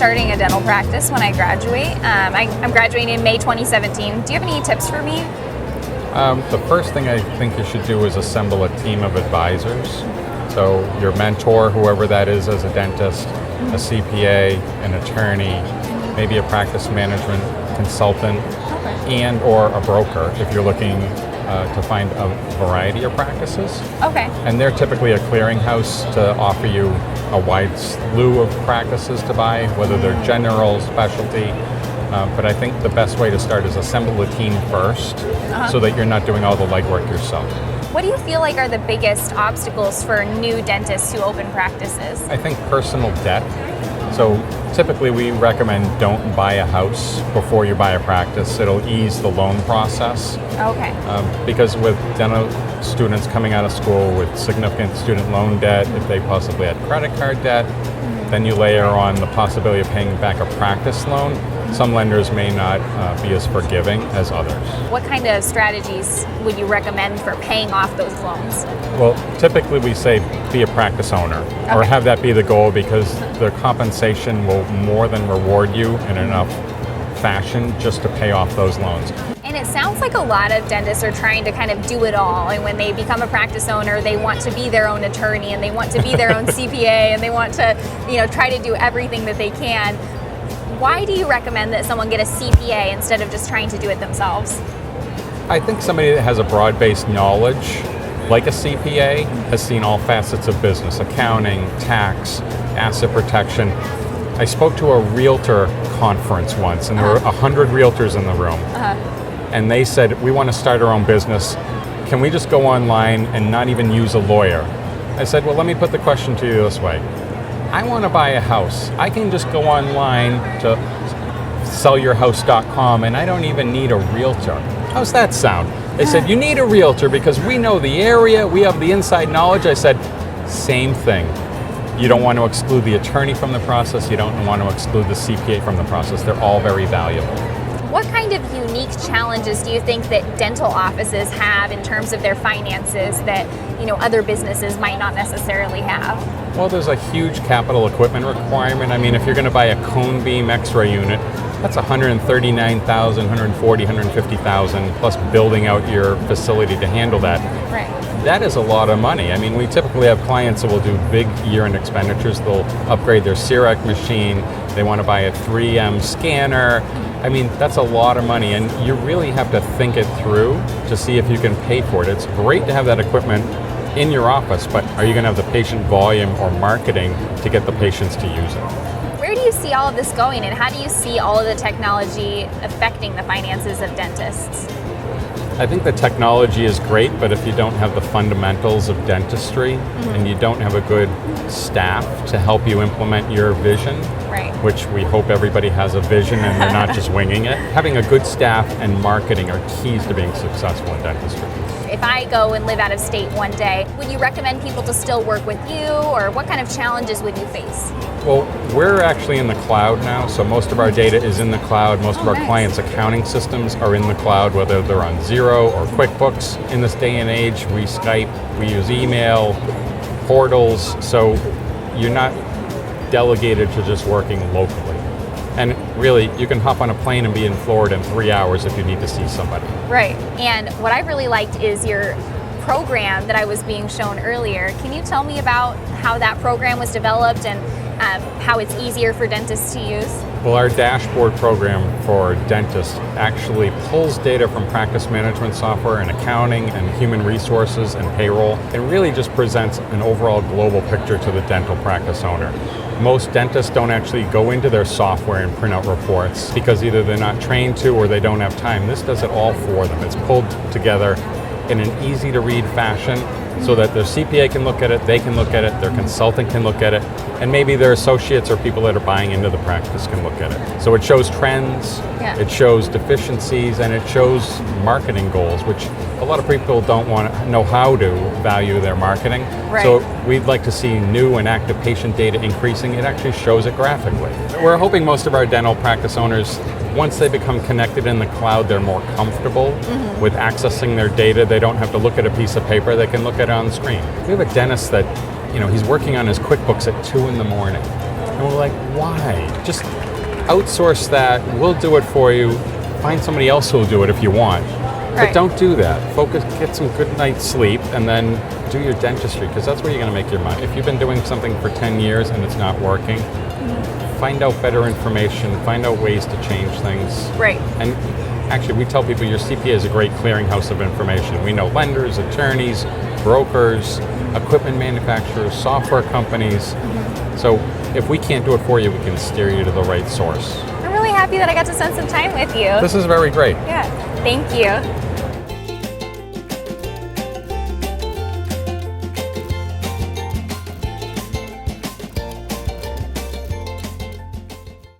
starting a dental practice when I graduate. I'm graduating in May 2017. Do you have any tips for me? The first thing I think you should do is assemble a team of advisors. So your mentor, whoever that is as a dentist, a CPA, an attorney, maybe a practice management consultant, and or a broker if you're looking to find a variety of practices. Okay. And they're typically a clearinghouse to offer you a wide slew of practices to buy, whether they're general, specialty. But I think the best way to start is assemble a team first so that you're not doing all the legwork yourself. What do you feel like are the biggest obstacles for new dentists who open practices? I think personal debt. So typically we recommend don't buy a house before you buy a practice. It'll ease the loan process. Okay. Because with dental students coming out of school with significant student loan debt, if they possibly had credit card debt, then you layer on the possibility of paying back a practice loan. Some lenders may not be as forgiving as others. What kind of strategies would you recommend for paying off those loans? Well, typically we say be a practice owner or have that be the goal, because their compensation will more than reward you in enough fashion just to pay off those loans. And it sounds like a lot of dentists are trying to kind of do it all. And when they become a practice owner, they want to be their own attorney and they want to be their own CPA and they want to, try to do everything that they can. Why do you recommend that someone get a CPA instead of just trying to do it themselves? I think somebody that has a broad-based knowledge, like a CPA, has seen all facets of business: accounting, tax, asset protection. I spoke to a realtor conference once, and there were 100 realtors in the room. And they said, we want to start our own business. Can we just go online and not even use a lawyer? I said, well, let me put the question to you this way. I want to buy a house. I can just go online to sellyourhouse.com and I don't even need a realtor. How's that sound? They said, you need a realtor because we know the area, we have the inside knowledge. I said, same thing. You don't want to exclude the attorney from the process. You don't want to exclude the CPA from the process. They're all very valuable. What kind of unique challenges do you think that dental offices have in terms of their finances that, other businesses might not necessarily have? Well, there's a huge capital equipment requirement. I mean, if you're going to buy a cone beam X-ray unit, that's $139,000, $140,000, $150,000 plus building out your facility to handle that. Right. That is a lot of money. I mean, we typically have clients that will do big year-end expenditures. They'll upgrade their CIREC machine. They want to buy a 3M scanner. I mean, that's a lot of money, and you really have to think it through to see if you can pay for it. It's great to have that equipment in your office, but are you going to have the patient volume or marketing to get the patients to use it? Where do you see all of this going, and how do you see all of the technology affecting the finances of dentists? I think the technology is great, but if you don't have the fundamentals of dentistry and you don't have a good staff to help you implement your vision, which we hope everybody has a vision and they're not just winging it, having a good staff and marketing are keys to being successful in dentistry. If I go and live out of state one day, would you recommend people to still work with you, or what kind of challenges would you face? Well, we're actually in the cloud now, so most of our data is in the cloud. Most of our clients' accounting systems are in the cloud, whether they're on Xero or QuickBooks. In this day and age, we Skype, we use email, portals, so you're not delegated to just working locally. And really, you can hop on a plane and be in Florida in 3 hours if you need to see somebody. Right, and what I really liked is your program that I was being shown earlier. Can you tell me about how that program was developed and how it's easier for dentists to use? Well, our dashboard program for dentists actually pulls data from practice management software and accounting and human resources and payroll. It really just presents an overall global picture to the dental practice owner. Most dentists don't actually go into their software and print out reports because either they're not trained to or they don't have time. This does it all for them. It's pulled together in an easy to read fashion so that their CPA can look at it, they can look at it, their consultant can look at it, and maybe their associates or people that are buying into the practice can look at it. So it shows trends, it shows deficiencies, and it shows marketing goals, which a lot of people don't want to know how to value their marketing. So we'd like to see new and active patient data increasing. It actually shows it graphically. We're hoping most of our dental practice owners, once they become connected in the cloud, they're more comfortable with accessing their data. They don't have to look at a piece of paper, they can look at it on the screen. We have a dentist that, he's working on his QuickBooks at 2 in the morning. And we're like, why? Just outsource that. We'll do it for you. Find somebody else who'll do it if you want. Right. But don't do that. Focus, get some good night's sleep, and then do your dentistry, because that's where you're going to make your money. If you've been doing something for 10 years and it's not working, find out better information, find out ways to change things. Right. And actually, we tell people your CPA is a great clearinghouse of information. We know lenders, attorneys, brokers, equipment manufacturers, software companies. So if we can't do it for you, we can steer you to the right source. I'm really happy that I got to spend some time with you. This is very great. Yeah, thank you.